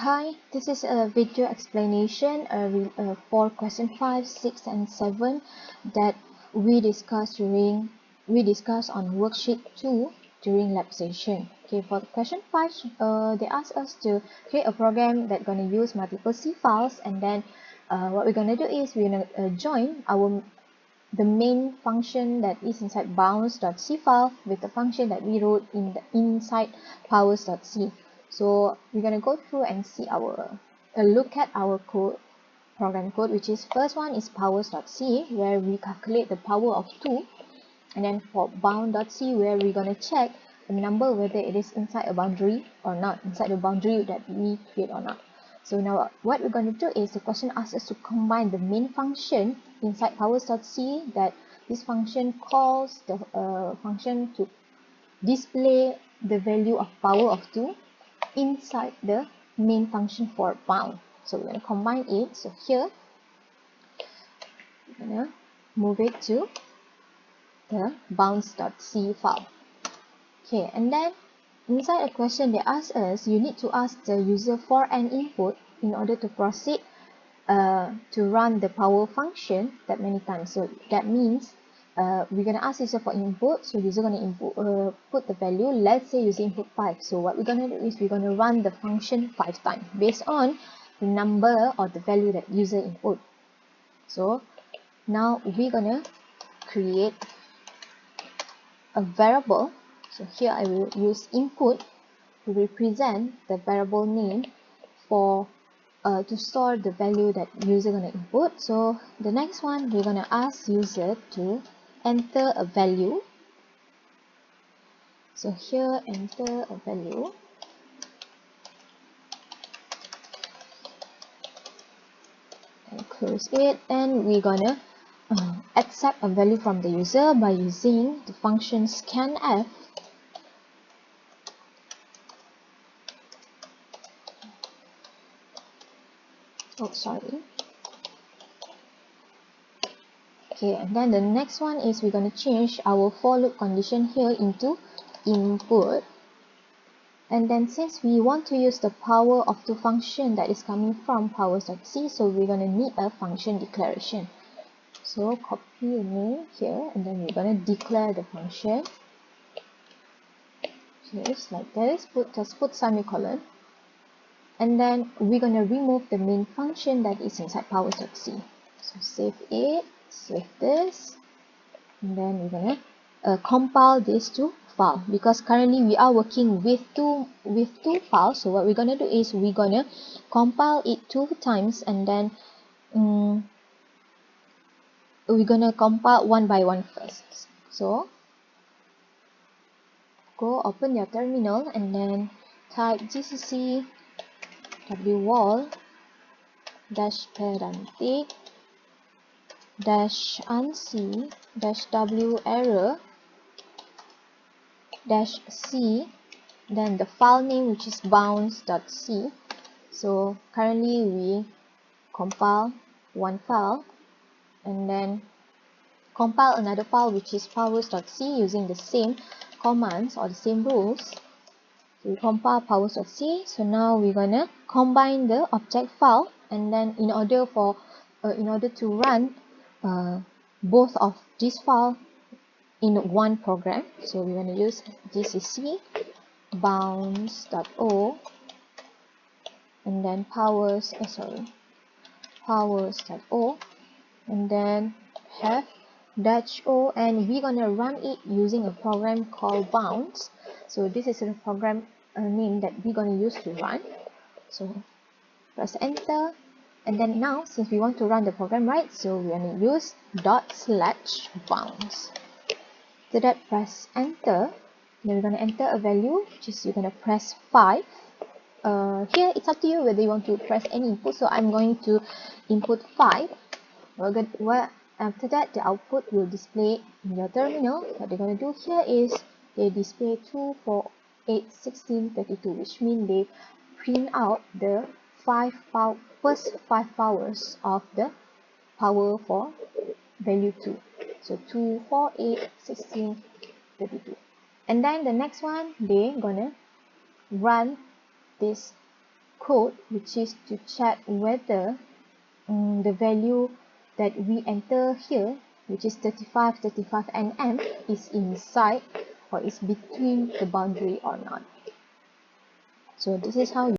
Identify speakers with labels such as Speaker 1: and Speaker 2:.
Speaker 1: Hi, this is a video explanation for question 5, 6 and 7 that we discussed on worksheet 2 during lab session. Okay, for question 5, they asked us to create a program that's going to use multiple C files, and then what we're going to do is we're going to join the main function that is inside bounds.c file with the function that we wrote inside powers.c. So we're going to go through and see look at our program code, which is first one is powers.c, where we calculate the power of 2, and then for bound.c, where we're going to check the number whether it is inside a boundary or not, inside the boundary that we create or not. So now what we're going to do is the question asks us to combine the main function inside powers.c, that this function calls the function to display the value of power of 2 inside the main function for bound. So we're going to combine it. So here we're going to move it to the bounds.c file. Okay, and then inside a question they ask us, you need to ask the user for an input in order to proceed to run the power function that many times. So that means we're going to ask user for input, so user going to input put the value. Let's say user input 5, so what we're going to do is we're going to run the function 5 times based on the number or the value that user input. So now we're going to create a variable. So here I will use input to represent the variable name for to store the value that user gonna input. So the next one, we're gonna ask user to enter a value. So here, enter a value. And close it, and we're gonna accept a value from the user by using the function scanf. Oh, sorry. Okay, and then the next one is we're going to change our for loop condition here into input. And then since we want to use the power of 2 function that is coming from powers.c, so we're going to need a function declaration. So copy the name here, and then we're going to declare the function. Just like this, just put semicolon. And then we're going to remove the main function that is inside powers.c. So save it, save this, and then we're going to compile this to file, because currently we are working with two files. So what we're going to do is we're going to compile it 2 times, and then we're going to compile one by one first. So go open your terminal and then type gcc wwall -pedantic -unc -w error -c, then the file name, which is bounds.c. So currently we compile one file and then compile another file, which is powers.c, using the same commands or the same rules. So we compile powers.c. So now we're gonna combine the object file, and then in order to run both of these files in one program, so we're going to use gcc bounds.o and then powers.o, and then have -o, and we're going to run it using a program called bounds. So this is a program name that we're going to use to run. So press enter, and then now since we want to run the program, right, so we're going to use /bounds. So that, press enter, then we're going to enter a value, which is you're going to press 5. Here it's up to you whether you want to press any input, so I'm going to input 5. After that, the output will display in your terminal. What they're going to do here is they display 2, 4, 8, 16, 32, which means they print out the first 5 powers of the power for value 2. So 2, 4, 8, 16, 32. And then the next one, they're gonna run this code, which is to check whether the value that we enter here, which is 35 nm, is inside or is between the boundary or not. So this is how